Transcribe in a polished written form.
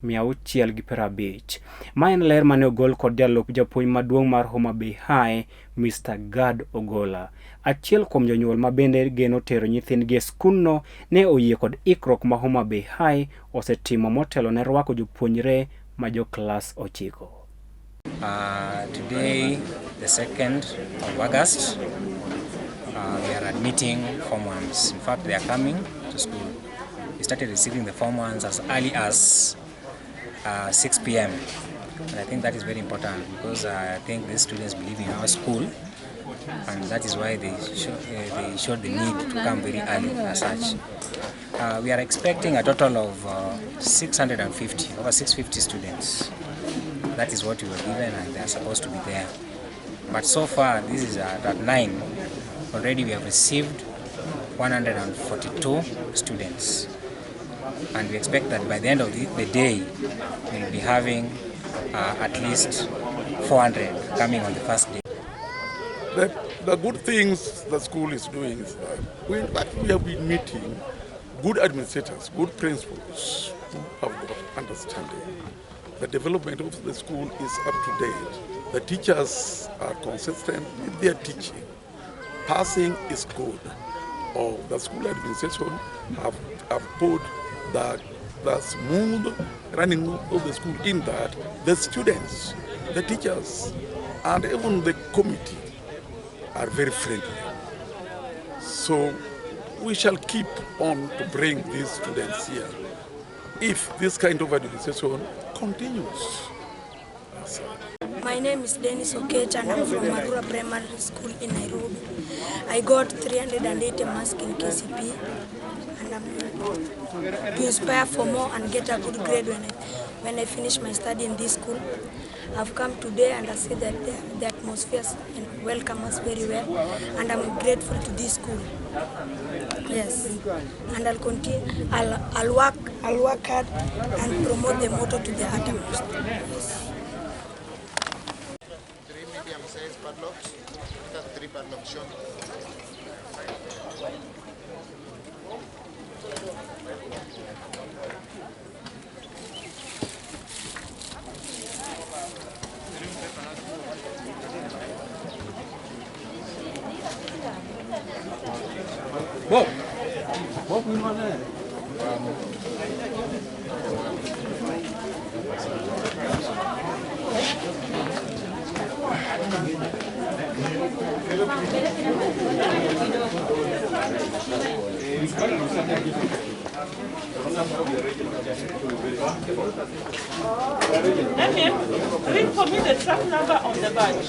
650. Ma en ler mane ogol kod jalup japuonj maduong' mar Homa Bay High, Mr. Gad Ogolla. Achiel kuom jonyuol ma bende geno tero nyithindgi e skundno ne oyie kod ikruok ma Homa Bay High osetimo motelo ne rwako jopuonjre ma jo klas 9. Today, the 2nd of August, we are admitting Form 1s. In fact, they are coming to school. We started receiving the Form 1s as early as 6 p.m. And I think that is very important because I think these students believe in our school, and that is why they showed the need to come very early as such. We are expecting a total of 650, over 650 students. That is what we were given, and they are supposed to be there. But so far, this is at 9. Already we have received 142 students. And we expect that by the end of the day, we'll be having at least 400 coming on the first day. The good things the school is doing is that we have been meeting good administrators, good principals who have got understanding. The development of the school is up to date. The teachers are consistent with their teaching. Passing is good. The school administration have put the smooth running of the school in that the students, the teachers, and even the committee are very friendly. So we shall keep on to bring these students here if this kind of administration continues. My name is Dennis Okech and I'm from Marura Primary School in Nairobi. I got 380 marks in KCP and I'm to inspire for more and get a good grade when I finish my study in this school. I've come today and I see that the atmosphere welcome us very well, and I'm grateful to this school. Yes, and I'll continue. I'll work hard and promote the motto to the uttermost. Yes. 3 medium-sized padlocks. We have 3 padlocks shown. Whoa! What we want there? Read for me the track number on the badge.